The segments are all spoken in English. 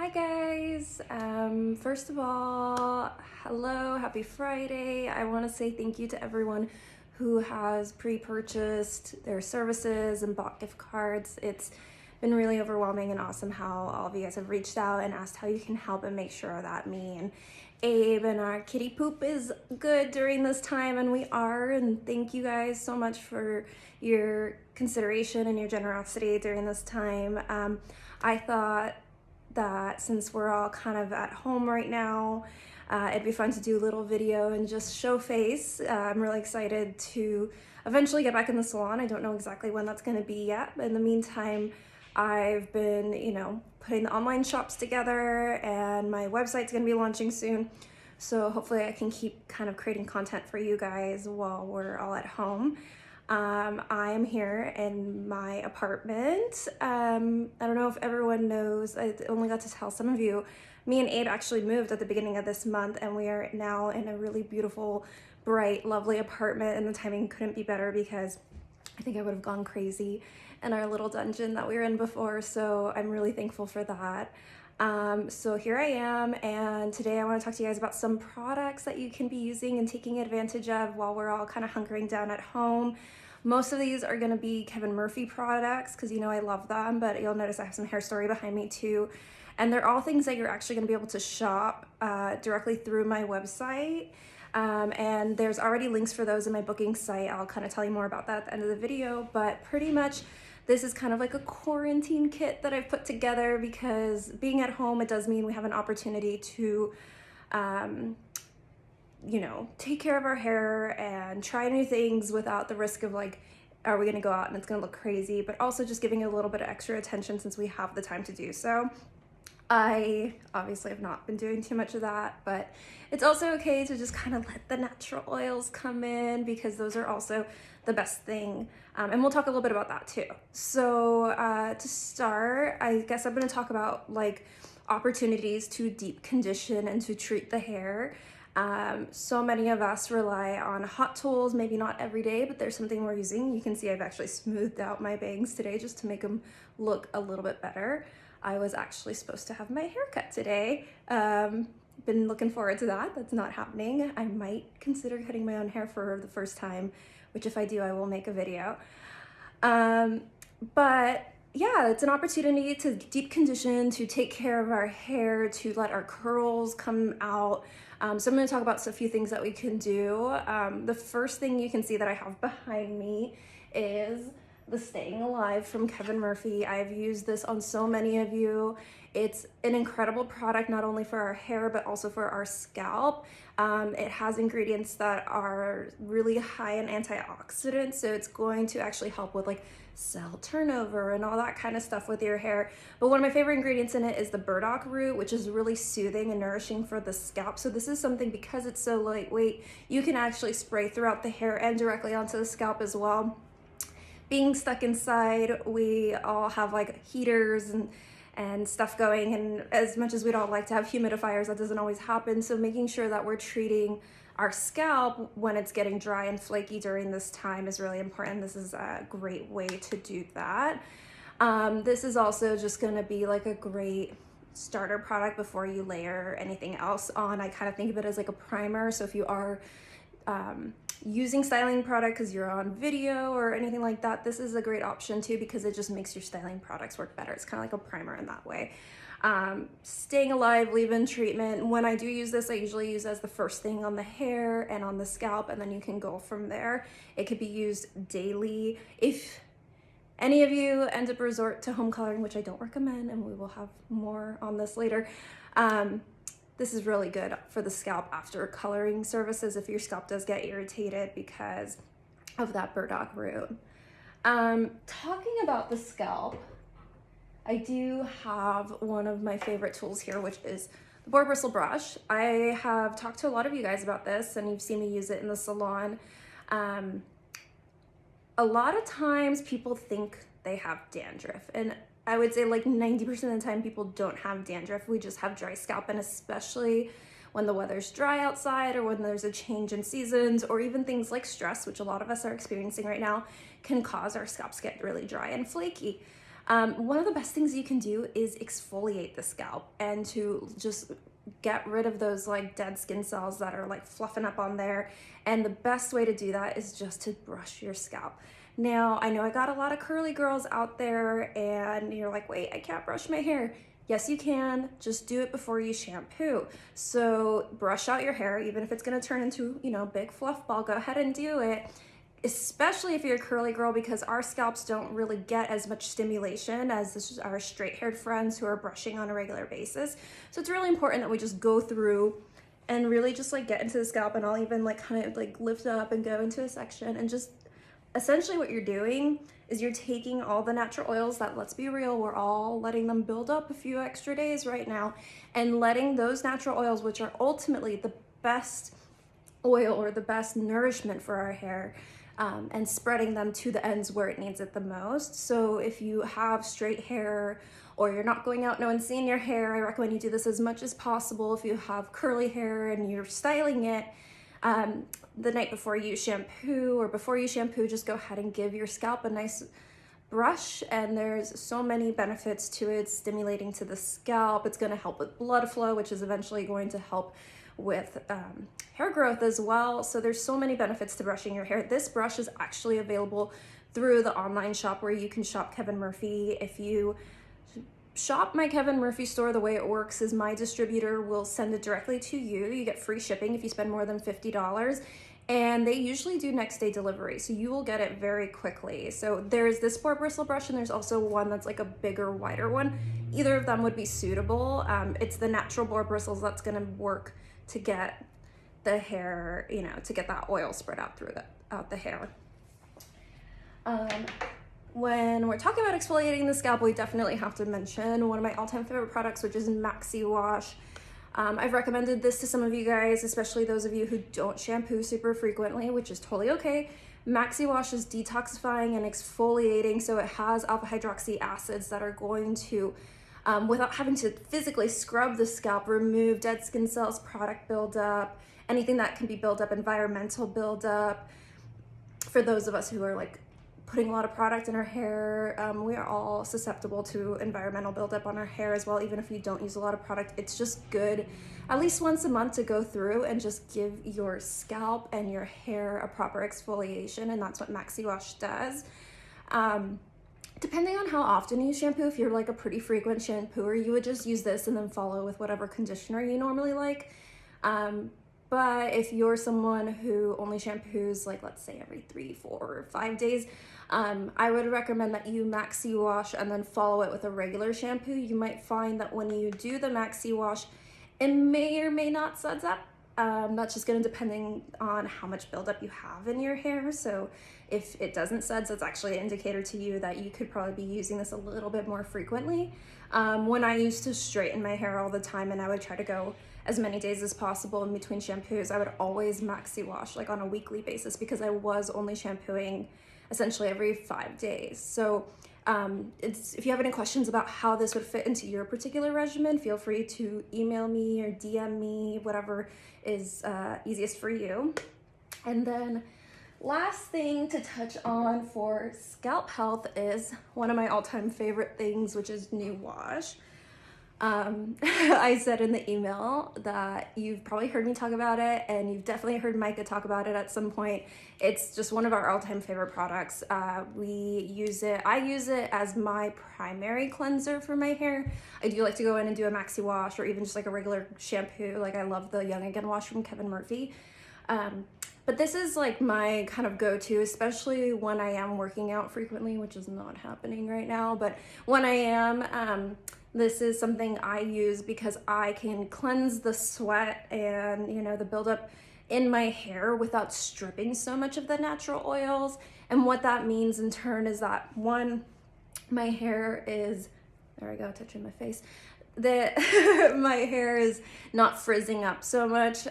Hi guys, first of all, hello, happy Friday. I want to say thank you to everyone who has pre-purchased their services and bought gift cards. It's been really overwhelming and awesome how all of you guys have reached out and asked how you can help and make sure that me and Abe and our kitty poop is good during this time, and we are, and thank you guys so much for your consideration and your generosity during this time. I thought that since we're all kind of at home right now, it'd be fun to do a little video and just show face. I'm really excited to eventually get back in the salon. I don't know exactly when that's going to be yet, but in the meantime, I've been, putting the online shops together, and my website's going to be launching soon. So hopefully I can keep kind of creating content for you guys while we're all at home. I am here in my apartment. I don't know if everyone knows, I only got to tell some of you, me and Abe actually moved at the beginning of this month, and we are now in a really beautiful, bright, lovely apartment, and the timing couldn't be better because I think I would have gone crazy in our little dungeon that we were in before, so I'm really thankful for that. So here I am, and today I want to talk to you guys about some products that you can be using and taking advantage of while we're all kind of hunkering down at home. Most of these are going to be Kevin Murphy products because I love them, but you'll notice I have some Hairstory behind me too. And they're all things that you're actually going to be able to shop directly through my website. And there's already links for those in my booking site. I'll kind of tell you more about that at the end of the video, but pretty much this is kind of like a quarantine kit that I've put together because being at home, it does mean we have an opportunity to, take care of our hair and try new things without the risk of like, are we gonna go out and it's gonna look crazy, but also just giving it a little bit of extra attention since we have the time to do so. I obviously have not been doing too much of that, but it's also okay to just kind of let the natural oils come in because those are also the best thing. And we'll talk a little bit about that too. So to start, I guess I'm going to talk about like opportunities to deep condition and to treat the hair. So many of us rely on hot tools, maybe not every day, but there's something we're using. You can see I've actually smoothed out my bangs today just to make them look a little bit better. I was actually supposed to have my hair cut today. Been looking forward to that. That's not happening. I might consider cutting my own hair for the first time, which if I do, I will make a video. But yeah, it's an opportunity to deep condition, to take care of our hair, to let our curls come out. So I'm going to talk about a few things that we can do. The first thing you can see that I have behind me is the Staying Alive from Kevin Murphy. I've used this on so many of you. It's an incredible product, not only for our hair, but also for our scalp. It has ingredients that are really high in antioxidants, so it's going to actually help with like cell turnover and all that kind of stuff with your hair. But one of my favorite ingredients in it is the burdock root, which is really soothing and nourishing for the scalp. So this is something, because it's so lightweight, you can actually spray throughout the hair and directly onto the scalp as well. Being stuck inside, we all have like heaters and stuff going, and as much as we'd all like to have humidifiers, that doesn't always happen. So making sure that we're treating our scalp when it's getting dry and flaky during this time is really important. This is a great way to do that. This is also just going to be like a great starter product before you layer anything else on. I kind of think of it as like a primer. So if you are using styling product because you're on video or anything like that, this is a great option too because it just makes your styling products work better. It's kind of like a primer in that way. Staying Alive leave-in treatment. When I do use this, I usually use as the first thing on the hair and on the scalp, and then you can go from there. It could be used daily. If any of you end up resort to home coloring, which I don't recommend, and we will have more on this later, this is really good for the scalp after coloring services if your scalp does get irritated because of that burdock root. Talking about the scalp, I do have one of my favorite tools here, which is the boar bristle brush. I have talked to a lot of you guys about this, and you've seen me use it in the salon. A lot of times people think they have dandruff, and I would say like 90% of the time people don't have dandruff. We just have dry scalp, and especially when the weather's dry outside or when there's a change in seasons, or even things like stress, which a lot of us are experiencing right now, can cause our scalps to get really dry and flaky. One of the best things you can do is exfoliate the scalp and to just get rid of those like dead skin cells that are like fluffing up on there. And the best way to do that is just to brush your scalp. Now, I know I got a lot of curly girls out there and you're like, wait, I can't brush my hair. Yes, you can. Just do it before you shampoo. So brush out your hair, even if it's gonna turn into, you know, big fluff ball, go ahead and do it. Especially if you're a curly girl, because our scalps don't really get as much stimulation as our straight haired friends who are brushing on a regular basis. So it's really important that we just go through and really just like get into the scalp, and I'll even like kind of like lift up and go into a section, and just essentially what you're doing is you're taking all the natural oils that, let's be real, we're all letting them build up a few extra days right now, and letting those natural oils, which are ultimately the best oil or the best nourishment for our hair, and spreading them to the ends where it needs it the most. So if you have straight hair or you're not going out, no one's seeing your hair, I recommend you do this as much as possible. If you have curly hair and you're styling it, the night before you shampoo or before you shampoo, just go ahead and give your scalp a nice brush, and there's so many benefits to it. It's stimulating to the scalp, it's going to help with blood flow, which is eventually going to help with hair growth as well. So there's so many benefits to brushing your hair. This brush is actually available through the online shop where you can shop Kevin Murphy. If you shop my Kevin Murphy store, the way it works is my distributor will send it directly to you. You get free shipping if you spend more than $50, and they usually do next day delivery, so you will get it very quickly. So there's this boar bristle brush, and there's also one that's like a bigger, wider one. Either of them would be suitable. It's the natural boar bristles that's going to work to get the hair, you know, to get that oil spread out through the hair. When we're talking about exfoliating the scalp, we definitely have to mention one of my all-time favorite products, which is Maxi Wash. I've recommended this to some of you guys, especially those of you who don't shampoo super frequently, which is totally okay. Maxi Wash is detoxifying and exfoliating, so it has alpha hydroxy acids that are going to, without having to physically scrub the scalp, remove dead skin cells, product buildup, anything that can be built up, environmental buildup. For those of us who are like putting a lot of product in our hair, we are all susceptible to environmental buildup on our hair as well. Even if you don't use a lot of product, it's just good at least once a month to go through and just give your scalp and your hair a proper exfoliation, and that's what Maxi Wash does. Depending on how often you shampoo, if you're like a pretty frequent shampooer, you would just use this and then follow with whatever conditioner you normally like. But if you're someone who only shampoos, like let's say every 3, 4, or 5 days, I would recommend that you Maxi Wash and then follow it with a regular shampoo. You might find that when you do the Maxi Wash, it may or may not suds up. That's just going to depending on how much buildup you have in your hair. So if it doesn't suds, that's actually an indicator to you that you could probably be using this a little bit more frequently. When I used to straighten my hair all the time and I would try to go as many days as possible in between shampoos, I would always Maxi Wash like on a weekly basis, because I was only shampooing essentially every 5 days. So if you have any questions about how this would fit into your particular regimen, feel free to email me or DM me, whatever is easiest for you. And then last thing to touch on for scalp health is one of my all-time favorite things, which is New Wash. I said in the email that you've probably heard me talk about it, and you've definitely heard Micah talk about it at some point. It's just one of our all-time favorite products. I use it as my primary cleanser for my hair. I do like to go in and do a Maxi Wash or even just like a regular shampoo. Like I love the Young Again wash from Kevin Murphy. But this is like my kind of go-to, especially when I am working out frequently, which is not happening right now. But when I am, this is something I use because I can cleanse the sweat and, you know, the buildup in my hair without stripping so much of the natural oils. And what that means in turn is that, one, my hair is, there I go, touching my face, that my hair is not frizzing up so much.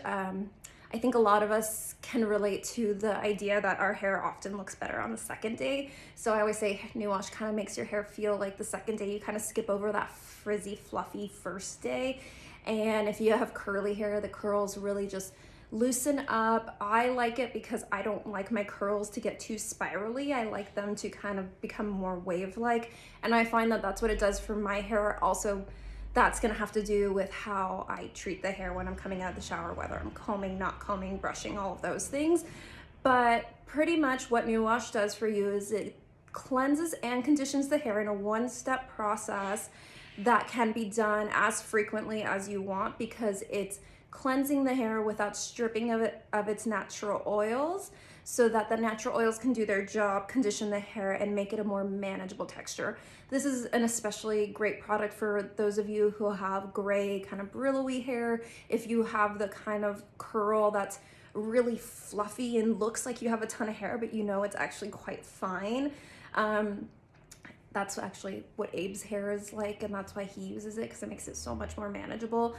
I think a lot of us can relate to the idea that our hair often looks better on the second day. So I always say New Wash kind of makes your hair feel like the second day. You kind of skip over that frizzy, fluffy first day. And if you have curly hair, the curls really just loosen up. I like it because I don't like my curls to get too spirally. I like them to kind of become more wave-like, and I find that that's what it does for my hair. Also, that's gonna have to do with how I treat the hair when I'm coming out of the shower, whether I'm combing, not combing, brushing, all of those things. But pretty much what New Wash does for you is it cleanses and conditions the hair in a one-step process that can be done as frequently as you want, because it's cleansing the hair without stripping of its natural oils, so that the natural oils can do their job, condition the hair, and make it a more manageable texture. This is an especially great product for those of you who have gray, kind of brillowy hair. If you have the kind of curl that's really fluffy and looks like you have a ton of hair, but you know it's actually quite fine. That's actually what Abe's hair is like, and that's why he uses it, because it makes it so much more manageable.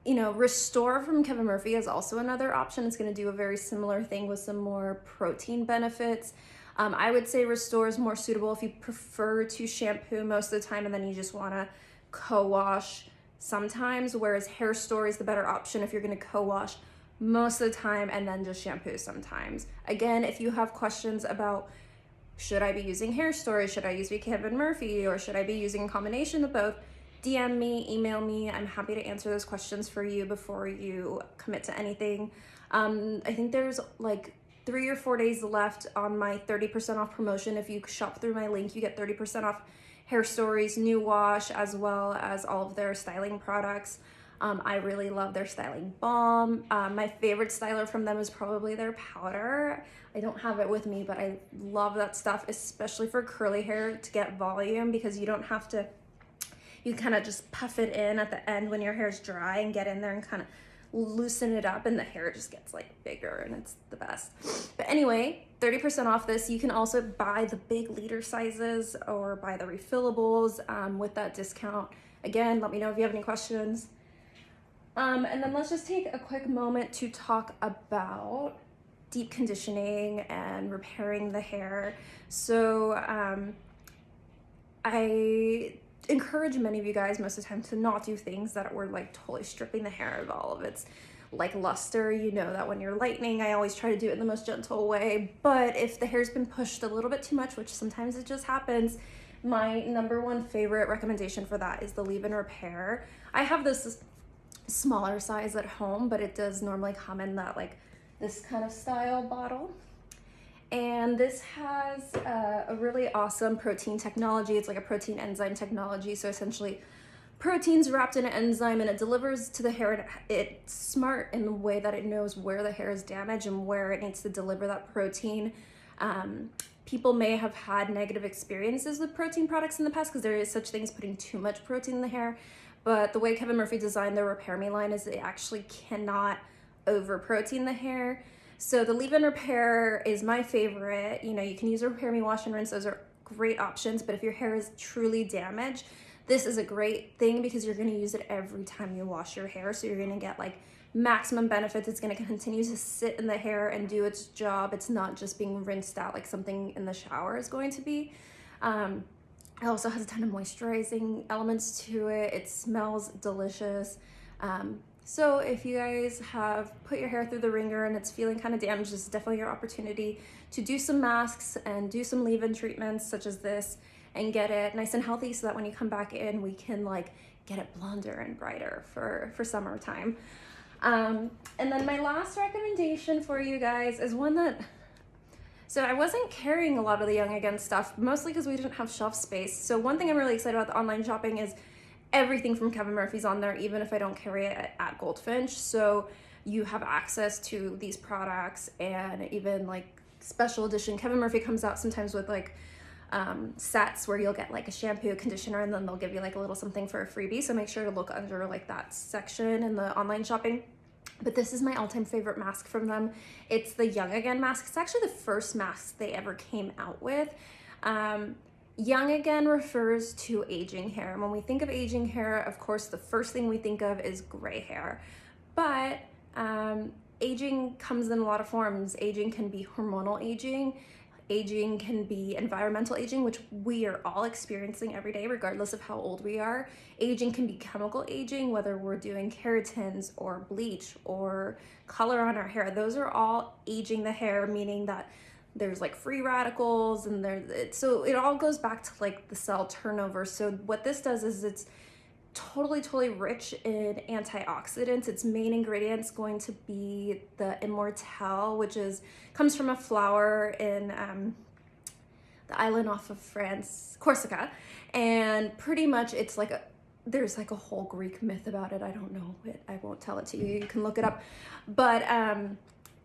You know, Restore from Kevin Murphy is also another option. It's going to do a very similar thing with some more protein benefits. I would say Restore is more suitable if you prefer to shampoo most of the time and then you just want to co-wash sometimes, whereas Hairstory is the better option if you're going to co-wash most of the time and then just shampoo sometimes. Again, if you have questions about should I be using Hairstory, should I use Kevin Murphy, or should I be using a combination of both, DM me, email me. I'm happy to answer those questions for you before you commit to anything. I think there's like 3 or 4 days left on my 30% off promotion. If you shop through my link, you get 30% off Hairstory's New Wash, as well as all of their styling products. I really love their styling balm. My favorite styler from them is probably their powder. I don't have it with me, but I love that stuff, especially for curly hair, to get volume, because you don't have to, you kind of just puff it in at the end when your hair's dry and get in there and kind of loosen it up, and the hair just gets like bigger, and it's the best. But anyway, 30% off this. You can also buy the big liter sizes or buy the refillables with that discount. Again, let me know if you have any questions. And then let's just take a quick moment to talk about deep conditioning and repairing the hair. So I encourage many of you guys most of the time to not do things that were like totally stripping the hair of all of its like luster. You know that when you're lightening, I always try to do it in the most gentle way, but if the hair's been pushed a little bit too much, which sometimes it just happens, my number one favorite recommendation for that is the leave-in repair. I have this smaller size at home, but it does normally come in that like this kind of style bottle. And this has a really awesome protein technology. It's like a protein enzyme technology. So essentially protein's wrapped in an enzyme and it delivers to the hair. And it's smart in the way that it knows where the hair is damaged and where it needs to deliver that protein. People may have had negative experiences with protein products in the past because there is such thing as putting too much protein in the hair. But the way Kevin Murphy designed their Repair Me line is it actually cannot over protein the hair. So the leave-in repair is my favorite. You know, you can use a Repair Me wash and rinse. Those are great options. But if your hair is truly damaged, this is a great thing because you're going to use it every time you wash your hair. So you're going to get like maximum benefits. It's going to continue to sit in the hair and do its job. It's not just being rinsed out like something in the shower is going to be. It also has a ton of moisturizing elements to it. It smells delicious. So if you guys have put your hair through the ringer and it's feeling kind of damaged, this is definitely your opportunity to do some masks and do some leave-in treatments such as this and get it nice and healthy so that when you come back in, we can like get it blonder and brighter for summertime. And then my last recommendation for you guys is one that, so I wasn't carrying a lot of the Young Again stuff, mostly because we didn't have shelf space. So one thing I'm really excited about the online shopping is everything from Kevin Murphy's on there, even if I don't carry it at Goldfinch. So you have access to these products and even like special edition. Kevin Murphy comes out sometimes with like sets where you'll get like a shampoo, a conditioner, and then they'll give you like a little something for a freebie. So make sure to look under like that section in the online shopping. But this is my all-time favorite mask from them. It's the Young Again mask. It's actually the first mask they ever came out with. Young Again refers to aging hair. And when we think of aging hair, of course, the first thing we think of is gray hair. But aging comes in a lot of forms. Aging can be hormonal aging. aging can be environmental aging, which we are all experiencing every day, regardless of how old we are. Aging can be chemical aging, whether we're doing keratins or bleach or color on our hair. Those are all aging the hair, meaning that there's like free radicals and so it all goes back to like the cell turnover. So what this does is it's totally rich in antioxidants. Its main ingredient's going to be the immortelle, which comes from a flower in the island off of France, Corsica, and pretty much it's like there's like a whole Greek myth about it. I don't know it. I won't tell it to you. You can look it up, but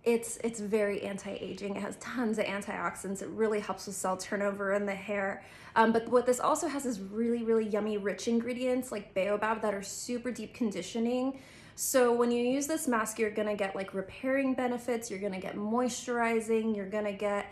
it's very anti-aging. It has tons of antioxidants. It really helps with cell turnover in the hair. But what this also has is really yummy, rich ingredients like baobab that are super deep conditioning. So when you use this mask, you're gonna get like repairing benefits, you're gonna get moisturizing, you're gonna get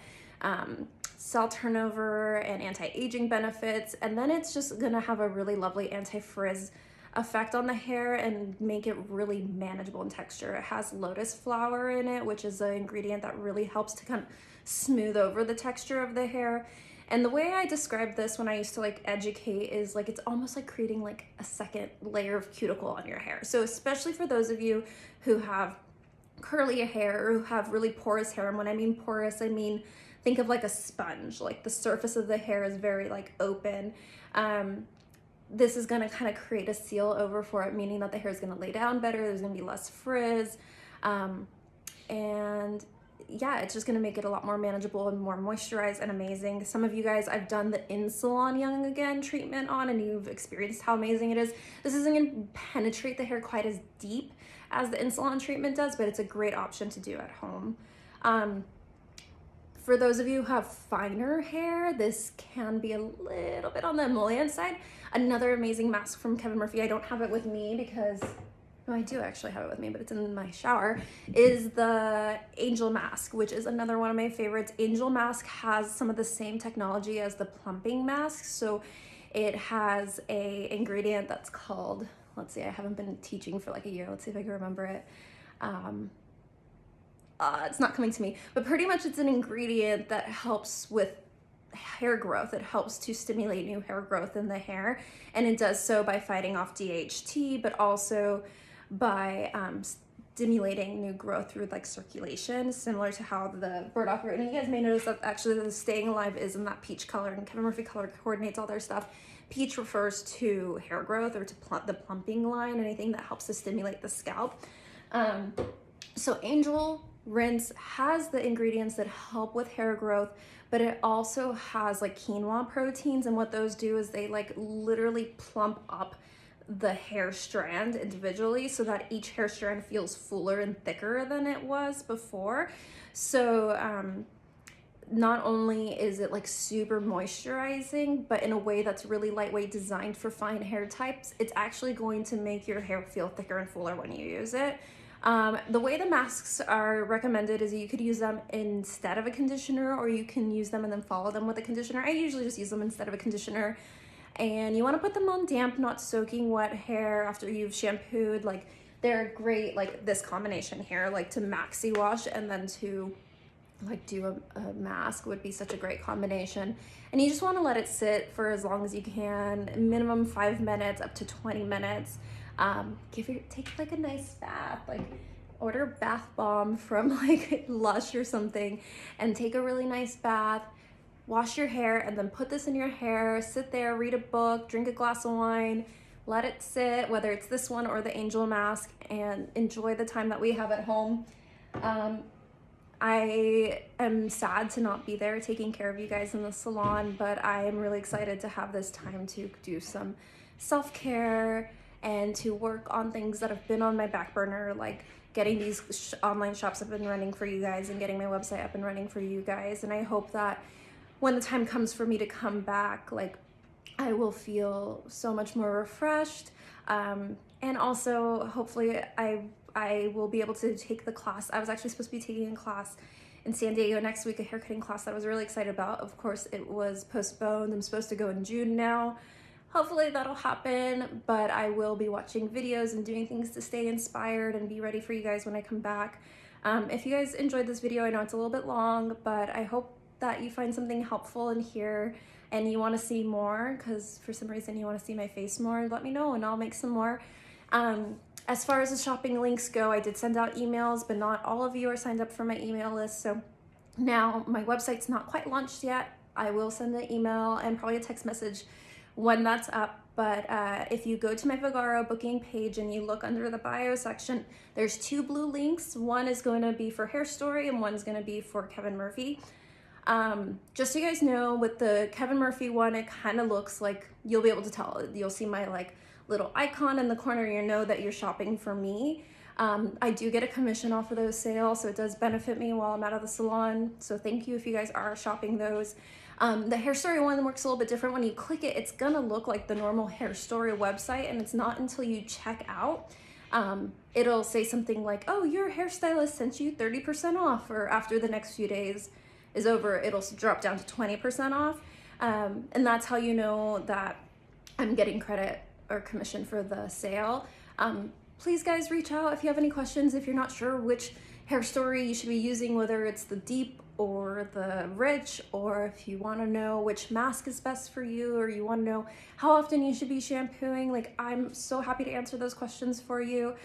cell turnover and anti-aging benefits, and then it's just gonna have a really lovely anti-frizz effect on the hair and make it really manageable in texture. It has lotus flower in it, which is an ingredient that really helps to kind of smooth over the texture of the hair. And the way I describe this when I used to like educate is like it's almost like creating like a second layer of cuticle on your hair. So especially for those of you who have curly hair or who have really porous hair, and when I mean porous, I mean think of like a sponge, like the surface of the hair is very like open. This is gonna kind of create a seal over for it, meaning that the hair is gonna lay down better, there's gonna be less frizz, and yeah, it's just gonna make it a lot more manageable and more moisturized and amazing. Some of you guys I've done the In Salon Young Again treatment on, and you've experienced how amazing it is. This isn't gonna penetrate the hair quite as deep as the In Salon treatment does, but it's a great option to do at home. For those of you who have finer hair, this can be a little bit on the emollient side. Another amazing mask from Kevin Murphy, I don't have it with me because, no, I do actually have it with me, but it's in my shower, is the Angel Mask, which is another one of my favorites. Angel Mask has some of the same technology as the plumping mask. So it has a ingredient that's called, let's see, I haven't been teaching for like a year. Let's see if I can remember it. It's not coming to me, but pretty much it's an ingredient that helps with hair growth. It helps to stimulate new hair growth in the hair, and it does so by fighting off DHT, but also by stimulating new growth through like circulation, similar to how the burdock root, and you guys may notice that actually the Staying Alive is in that peach color, and Kevin Murphy color coordinates all their stuff. Peach refers to hair growth or to the plumping line, anything that helps to stimulate the scalp. So Angel Rinse has the ingredients that help with hair growth, but it also has like quinoa proteins, and what those do is they like literally plump up the hair strand individually so that each hair strand feels fuller and thicker than it was before. So not only is it like super moisturizing, but in a way that's really lightweight, designed for fine hair types, it's actually going to make your hair feel thicker and fuller when you use it. The way the masks are recommended is you could use them instead of a conditioner, or you can use them and then follow them with a conditioner. I usually just use them instead of a conditioner. And you want to put them on damp, not soaking wet hair after you've shampooed. Like they're great, like this combination here, like to maxi wash and then to like do a mask would be such a great combination. And you just want to let it sit for as long as you can, minimum 5 minutes up to 20 minutes. Take like a nice bath, like order bath bomb from like Lush or something and take a really nice bath, wash your hair, and then put this in your hair, sit there, read a book, drink a glass of wine, let it sit, whether it's this one or the Angel Mask, and enjoy the time that we have at home. I am sad to not be there taking care of you guys in the salon, but I am really excited to have this time to do some self-care and to work on things that have been on my back burner, like getting these online shops up and running for you guys and getting my website up and running for you guys. And I hope that when the time comes for me to come back, like I will feel so much more refreshed. And also hopefully I will be able to take the class. I was actually supposed to be taking a class in San Diego next week, a haircutting class that I was really excited about. Of course, it was postponed. I'm supposed to go in June now. Hopefully that'll happen, but I will be watching videos and doing things to stay inspired and be ready for you guys when I come back. If you guys enjoyed this video, I know it's a little bit long, but I hope that you find something helpful in here and you want to see more, because for some reason you want to see my face more, let me know and I'll make some more. As far as the shopping links go, I did send out emails, but not all of you are signed up for my email list. So now my website's not quite launched yet. I will send an email and probably a text message when that's up. But if you go to my Vagaro booking page and you look under the bio section, there's 2 blue links. One is going to be for Hairstory and one's going to be for Kevin Murphy. Just so you guys know, with the Kevin Murphy one, it kind of looks like, you'll be able to tell. You'll see my like little icon in the corner. You know that you're shopping for me. I do get a commission off of those sales, so it does benefit me while I'm out of the salon. So thank you if you guys are shopping those. The Hairstory one works a little bit different. When you click it, it's gonna look like the normal Hairstory website, and it's not until you check out. It'll say something like, oh, your hairstylist sent you 30% off, or after the next few days is over, it'll drop down to 20% off. And that's how you know that I'm getting credit or commission for the sale. Please guys, reach out if you have any questions, if you're not sure which Hairstory you should be using, whether it's the deep or the rich, or if you want to know which mask is best for you, or you want to know how often you should be shampooing. Like, I'm so happy to answer those questions for you.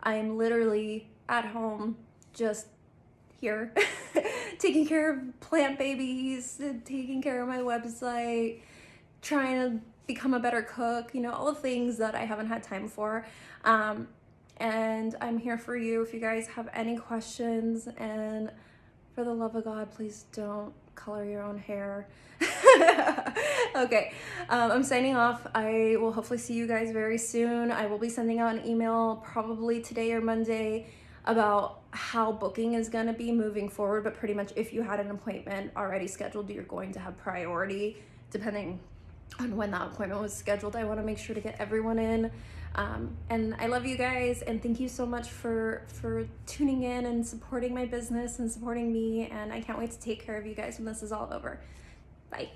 I'm literally at home, just here, taking care of plant babies, taking care of my website, trying to become a better cook, you know, all the things that I haven't had time for. And I'm here for you if you guys have any questions. And for the love of God, please don't color your own hair. Okay, I'm signing off. I will hopefully see you guys very soon. I will be sending out an email probably today or Monday about how booking is going to be moving forward, but pretty much if you had an appointment already scheduled, you're going to have priority depending on when that appointment was scheduled. I want to make sure to get everyone in. And I love you guys, and thank you so much for tuning in and supporting my business and supporting me, and I can't wait to take care of you guys when this is all over. Bye.